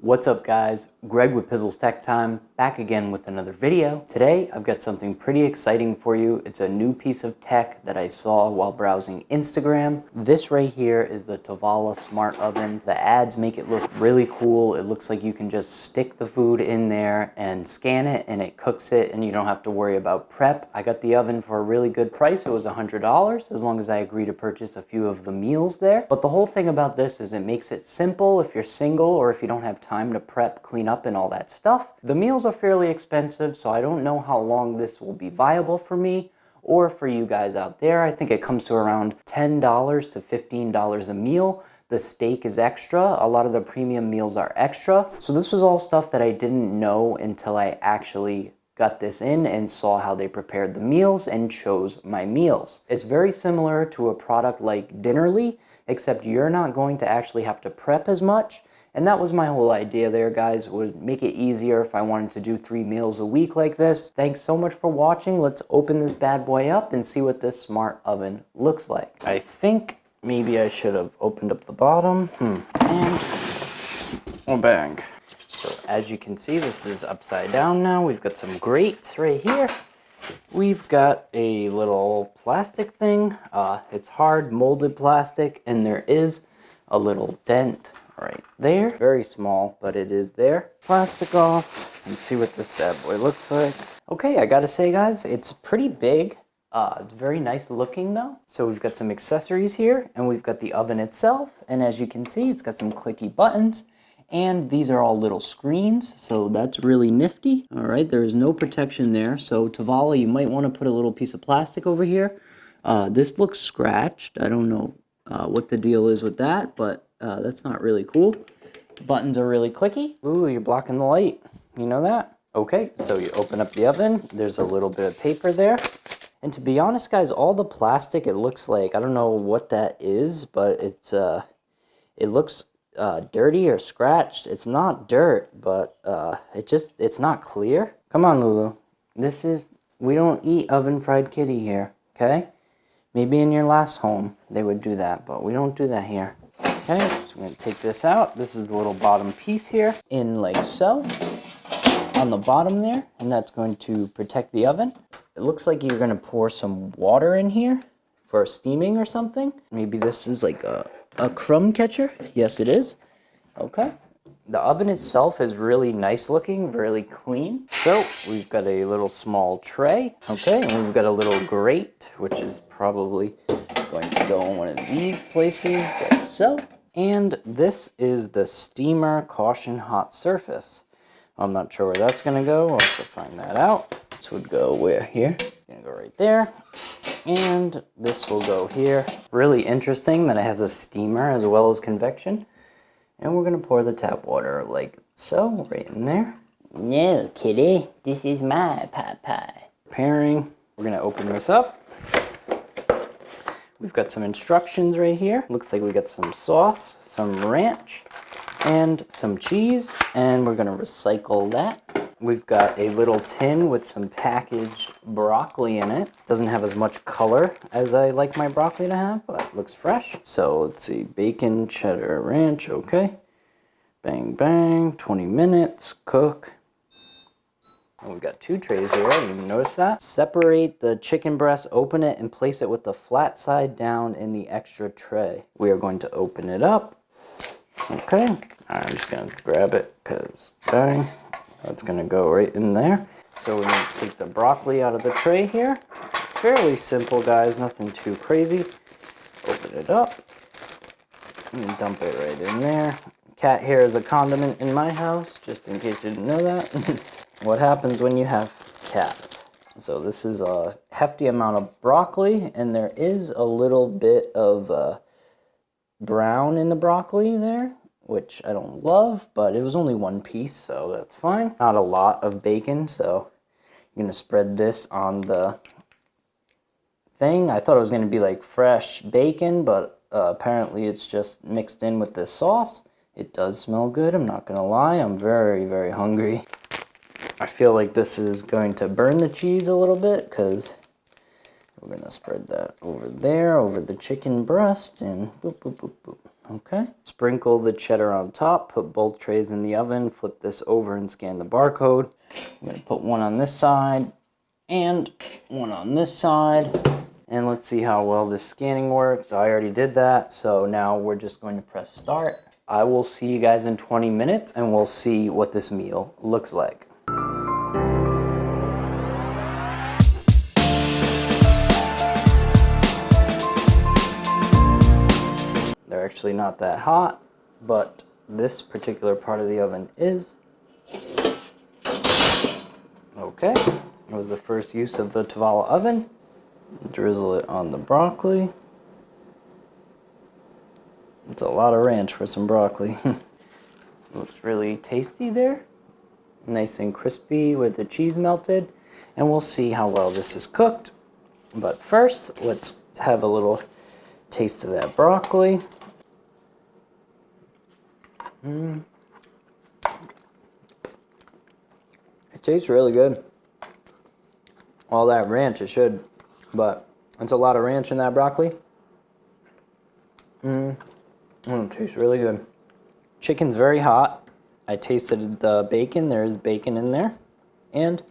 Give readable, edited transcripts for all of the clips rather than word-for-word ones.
What's up guys, Greg with PizzlesTechTime, back again with another video. Today I've got something pretty exciting for you. It's a new piece of tech that I saw while browsing Instagram. This right here is the Tovala Smart Oven. The ads make it look really cool. It looks like you can just stick the food in there and scan it and it cooks it and you don't have to worry about prep. I got the oven for a really good price. It was $100 as long as I agree to purchase a few of the meals there. But the whole thing about this is it makes it simple if you're single or if you don't have time to prep, clean up, and all that stuff. The meals are fairly expensive, so I don't know how long this will be viable for me or for you guys out there. I think it comes to around $10 to $15 a meal. The steak is extra. A lot of the premium meals are extra. So this was all stuff that I didn't know until I actually got this in and saw how they prepared the meals and chose my meals. It's very similar to a product like Dinnerly, except you're not going to actually have to prep as much. And that was my whole idea there, guys, would make it easier if I wanted to do 3 meals a week like this. Thanks so much for watching. Let's open this bad boy up and see what this smart oven looks like. I think maybe I should have opened up the bottom. And oh, bang. So as you can see, this is upside down now. We've got some grates right here. We've got a little plastic thing. It's hard molded plastic, and there is a little dent right there. Very small, but it is there. Plastic off and see what this bad boy looks like. Okay, I gotta say guys, it's pretty big. It's very nice looking though. So we've got some accessories here and we've got the oven itself. And as you can see, it's got some clicky buttons and these are all little screens. So that's really nifty. All right, there is no protection there. So Tovala, you might wanna put a little piece of plastic over here. This looks scratched. I don't know what the deal is with that, but that's not really cool. Buttons are really clicky. Ooh, you're blocking the light. You know that? Okay, so you open up the oven. There's a little bit of paper there. And to be honest, guys, all the plastic, it looks like, I don't know what that is, but it's it looks dirty or scratched. It's not dirt, but it's not clear. Come on, Lulu. We don't eat oven fried kitty here, okay? Maybe in your last home they would do that, but we don't do that here. Okay, so I'm going to take this out. This is the little bottom piece here, in like so, on the bottom there, and that's going to protect the oven. It looks like you're going to pour some water in here for steaming or something. Maybe this is like a crumb catcher. Yes, it is. Okay. The oven itself is really nice looking, really clean. So we've got a little small tray, okay, and we've got a little grate, which is probably going to go in one of these places, like so. And this is the steamer caution hot surface. I'm not sure where that's gonna go. I'll have to find that out. This would go where here? It's gonna go right there. And this will go here. Really interesting that it has a steamer as well as convection. And we're gonna pour the tap water like so, right in there. No, kitty, this is my pie. Preparing. We're gonna open this up. We've got some instructions right here. Looks like we got some sauce, some ranch, and some cheese, and we're gonna recycle that. We've got a little tin with some packaged broccoli in it. Doesn't have as much color as I like my broccoli to have, but it looks fresh. So let's see, bacon, cheddar, ranch, okay. Bang, bang, 20 minutes, cook. And we've got 2 trays here, I didn't even notice that. Separate the chicken breast, open it, and place it with the flat side down in the extra tray. We are going to open it up. Okay, I'm just gonna grab it, because bang, that's gonna go right in there. So we're gonna take the broccoli out of the tray here. Fairly simple, guys, nothing too crazy. Open it up, and dump it right in there. Cat hair is a condiment in my house, just in case you didn't know that. What happens when you have cats? So this is a hefty amount of broccoli, and there is a little bit of brown in the broccoli there, which I don't love, but it was only 1 piece, so that's fine. Not a lot of bacon, so you're gonna spread this on the thing. I thought it was gonna be like fresh bacon, but apparently it's just mixed in with this sauce. It does smell good, I'm not gonna lie. I'm very, very hungry. I feel like this is going to burn the cheese a little bit because we're going to spread that over there, over the chicken breast, and boop, boop, boop, boop. Okay, sprinkle the cheddar on top, put both trays in the oven, flip this over and scan the barcode. I'm gonna put one on this side and one on this side. And let's see how well this scanning works. I already did that, so now we're just going to press start. I will see you guys in 20 minutes and we'll see what this meal looks like. They're actually not that hot, but this particular part of the oven is. Okay, it was the first use of the Tovala oven. Drizzle it on the broccoli. It's a lot of ranch for some broccoli. Looks really tasty there. Nice and crispy with the cheese melted. And we'll see how well this is cooked. But first, let's have a little taste of that broccoli. It tastes really good. All that ranch, it should, but it's a lot of ranch in that broccoli. It tastes really good. Chicken's very hot. I tasted the bacon. There is bacon in there. And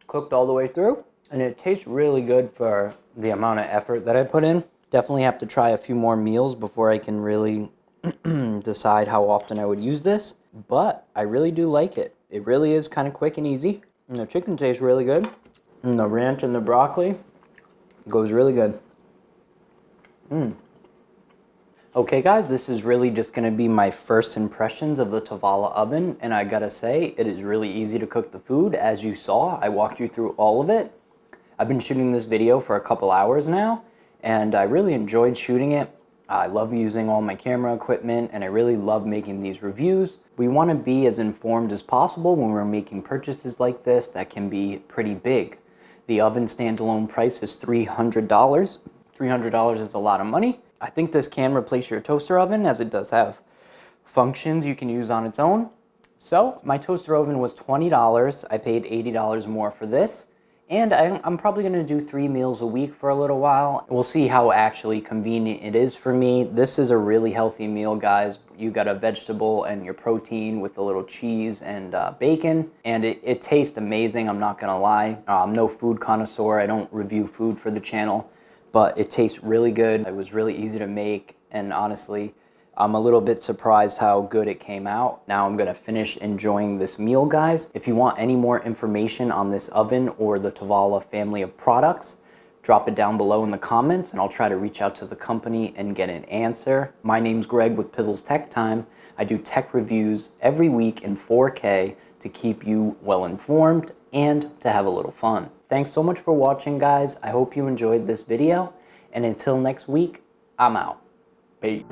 cooked all the way through. And it tastes really good for the amount of effort that I put in. Definitely have to try a few more meals before I can really decide how often I would use this. But I really do like it. It really is kind of quick and easy. And the chicken tastes really good. And the ranch and the broccoli goes really good. Okay guys, this is really just going to be my first impressions of the Tovala oven, and I gotta say, it is really easy to cook the food. As you saw, I walked you through all of it. I've been shooting this video for a couple hours now, and I really enjoyed shooting it. I love using all my camera equipment, and I really love making these reviews. We want to be as informed as possible when we're making purchases like this that can be pretty big. The oven standalone price is $300. $300 is a lot of money. I think this can replace your toaster oven, as it does have functions you can use on its own. So my toaster oven was $20. I paid $80 more for this. And I'm probably going to do 3 meals a week for a little while. We'll see how actually convenient it is for me. This is a really healthy meal, guys. You got a vegetable and your protein with a little cheese and bacon. And it tastes amazing, I'm not going to lie. I'm no food connoisseur. I don't review food for the channel. But it tastes really good. It was really easy to make. And honestly, I'm a little bit surprised how good it came out. Now I'm gonna finish enjoying this meal, guys. If you want any more information on this oven or the Tovala family of products, drop it down below in the comments and I'll try to reach out to the company and get an answer. My name's Greg with PizzlesTechTime. I do tech reviews every week in 4K to keep you well informed and to have a little fun. Thanks so much for watching, guys. I hope you enjoyed this video. And until next week, I'm out. Peace.